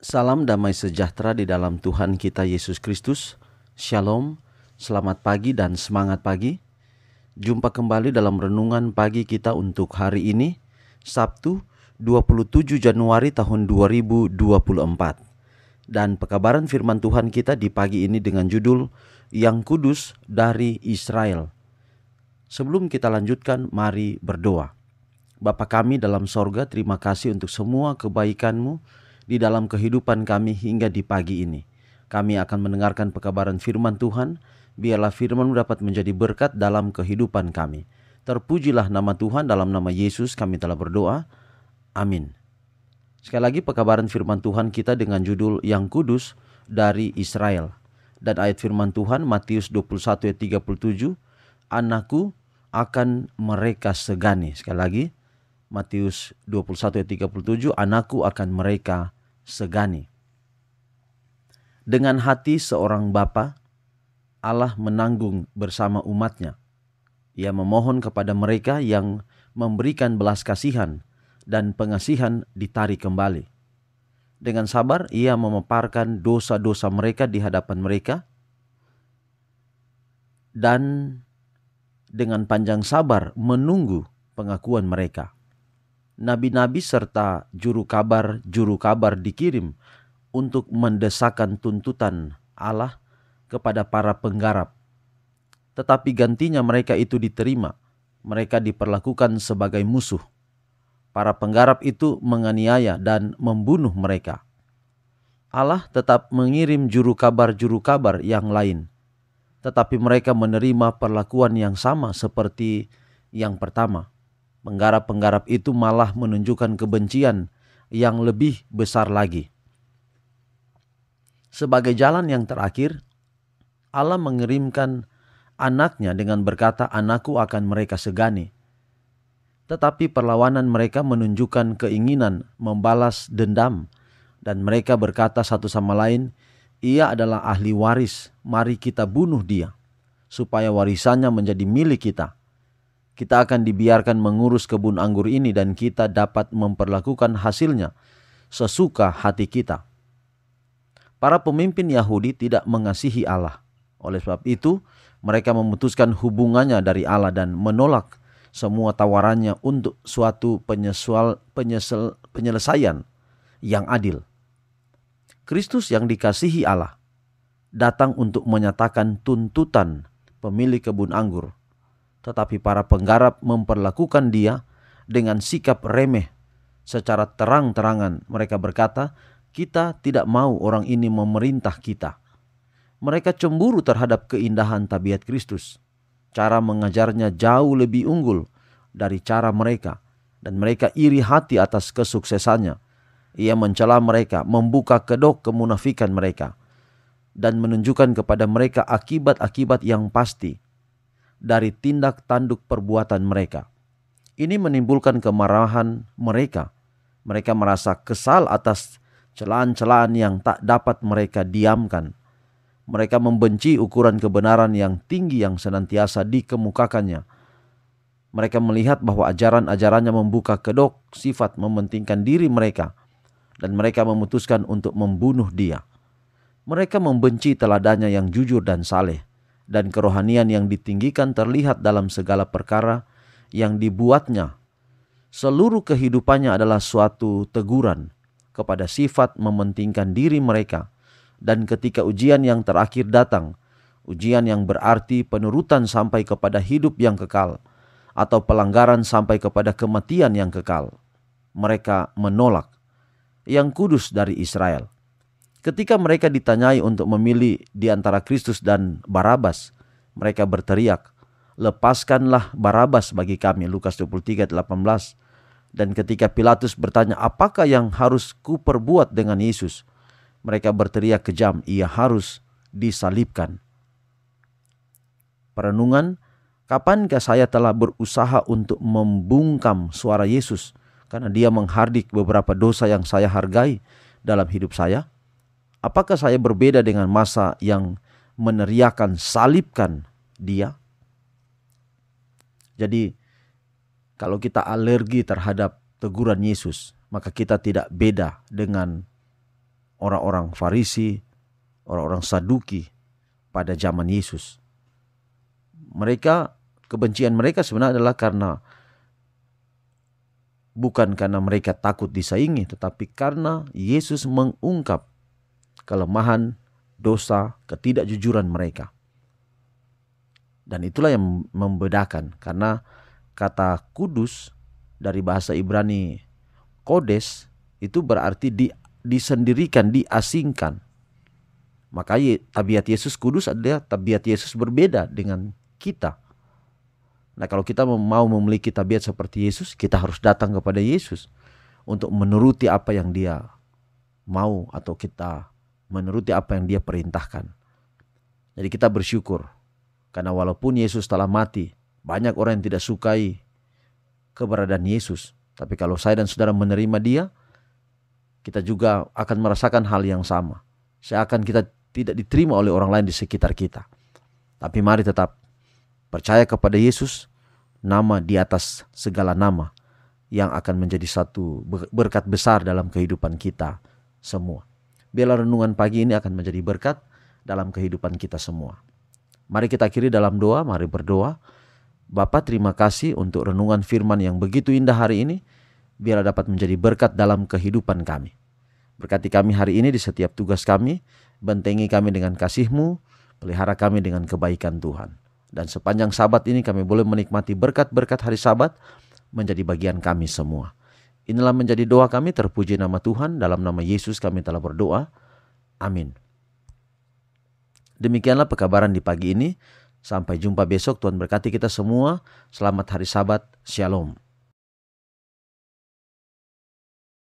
Salam damai sejahtera di dalam Tuhan kita Yesus Kristus. Shalom, selamat pagi dan semangat pagi. Jumpa kembali dalam renungan pagi kita untuk hari ini, Sabtu 27 Januari tahun 2024. Dan pekabaran firman Tuhan kita di pagi ini dengan judul Yang Kudus dari Israel. Sebelum kita lanjutkan, mari berdoa. Bapa kami dalam sorga, terima kasih untuk semua kebaikan-Mu di dalam kehidupan kami hingga di pagi ini. Kami akan mendengarkan pekabaran firman Tuhan. Biarlah firman-Mu dapat menjadi berkat dalam kehidupan kami. Terpujilah nama Tuhan, dalam nama Yesus kami telah berdoa. Amin. Sekali lagi pekabaran firman Tuhan kita dengan judul Yang Kudus dari Israel. Dan ayat firman Tuhan Matius 21 ayat 37, Anakku akan mereka segani. Sekali lagi, Matius 21 ayat 37, Anakku akan mereka segani. Dengan hati seorang bapa, Allah menanggung bersama umatnya. Ia memohon kepada mereka yang memberikan belas kasihan dan pengasihan ditarik kembali. Dengan sabar ia memaparkan dosa-dosa mereka di hadapan mereka, dan dengan panjang sabar menunggu pengakuan mereka. Nabi-nabi serta juru kabar dikirim untuk mendesakkan tuntutan Allah kepada para penggarap. Tetapi gantinya mereka itu diterima. Mereka diperlakukan sebagai musuh. Para penggarap itu menganiaya dan membunuh mereka. Allah tetap mengirim juru kabar yang lain. Tetapi mereka menerima perlakuan yang sama seperti yang pertama. Penggarap-penggarap itu malah menunjukkan kebencian yang lebih besar lagi. Sebagai jalan yang terakhir, Allah mengirimkan anaknya dengan berkata, Anakku akan mereka segani. Tetapi perlawanan mereka menunjukkan keinginan membalas dendam. Dan mereka berkata satu sama lain, Ia adalah ahli waris, mari kita bunuh dia, supaya warisannya menjadi milik kita. Kita akan dibiarkan mengurus kebun anggur ini dan kita dapat memperlakukan hasilnya sesuka hati kita. Para pemimpin Yahudi tidak mengasihi Allah. Oleh sebab itu, mereka memutuskan hubungannya dari Allah dan menolak semua tawarannya untuk suatu penyelesaian yang adil. Kristus yang dikasihi Allah datang untuk menyatakan tuntutan pemilik kebun anggur. Tetapi para penggarap memperlakukan dia dengan sikap remeh. Secara terang-terangan mereka berkata, kita tidak mau orang ini memerintah kita. Mereka cemburu terhadap keindahan tabiat Kristus. Cara mengajarnya jauh lebih unggul dari cara mereka. Dan mereka iri hati atas kesuksesannya. Ia mencela mereka, membuka kedok kemunafikan mereka. Dan menunjukkan kepada mereka akibat-akibat yang pasti dari tindak tanduk perbuatan mereka. Ini menimbulkan kemarahan mereka. Mereka merasa kesal atas celaan-celaan yang tak dapat mereka diamkan. Mereka membenci ukuran kebenaran yang tinggi yang senantiasa dikemukakannya. Mereka melihat bahwa ajaran-ajarannya membuka kedok sifat mementingkan diri mereka. Dan mereka memutuskan untuk membunuh dia. Mereka membenci teladannya yang jujur dan saleh. Dan kerohanian yang ditinggikan terlihat dalam segala perkara yang dibuatnya. Seluruh kehidupannya adalah suatu teguran kepada sifat mementingkan diri mereka. Dan ketika ujian yang terakhir datang, ujian yang berarti penurutan sampai kepada hidup yang kekal, atau pelanggaran sampai kepada kematian yang kekal, mereka menolak Yang Kudus dari Israel. Ketika mereka ditanyai untuk memilih di antara Kristus dan Barabas, mereka berteriak, lepaskanlah Barabas bagi kami, Lukas 23:18. Dan ketika Pilatus bertanya, apakah yang harus kuperbuat dengan Yesus? Mereka berteriak kejam, ia harus disalibkan. Perenungan, kapankah saya telah berusaha untuk membungkam suara Yesus karena dia menghardik beberapa dosa yang saya hargai dalam hidup saya? Apakah saya berbeda dengan masa yang meneriakan salibkan dia? Jadi kalau kita alergi terhadap teguran Yesus, maka kita tidak beda dengan orang-orang Farisi, orang-orang Saduki pada zaman Yesus. Kebencian mereka sebenarnya adalah bukan karena mereka takut disaingi, tetapi karena Yesus mengungkap kelemahan, dosa, ketidakjujuran mereka. Dan itulah yang membedakan, karena kata kudus dari bahasa Ibrani kodes itu berarti disendirikan, diasingkan. Makanya tabiat Yesus kudus adalah tabiat Yesus berbeda dengan kita. Nah, kalau kita mau memiliki tabiat seperti Yesus, kita harus datang kepada Yesus untuk menuruti apa yang Dia mau, atau kita menuruti apa yang Dia perintahkan. Jadi kita bersyukur, karena walaupun Yesus telah mati, banyak orang yang tidak sukai keberadaan Yesus. Tapi kalau saya dan saudara menerima Dia, kita juga akan merasakan hal yang sama. Seakan kita tidak diterima oleh orang lain di sekitar kita. Tapi mari tetap percaya kepada Yesus, nama di atas segala nama, yang akan menjadi satu berkat besar dalam kehidupan kita semua. Biarlah renungan pagi ini akan menjadi berkat dalam kehidupan kita semua. Mari kita akhiri dalam doa, mari berdoa. Bapa, terima kasih untuk renungan firman yang begitu indah hari ini. Biarlah dapat menjadi berkat dalam kehidupan kami. Berkati kami hari ini di setiap tugas kami, bentengi kami dengan kasih-Mu, pelihara kami dengan kebaikan Tuhan. Dan sepanjang Sabat ini kami boleh menikmati berkat-berkat hari Sabat menjadi bagian kami semua. Inilah menjadi doa kami, terpuji nama Tuhan, dalam nama Yesus kami telah berdoa. Amin. Demikianlah pekabaran di pagi ini. Sampai jumpa besok. Tuhan berkati kita semua. Selamat hari Sabat. Shalom.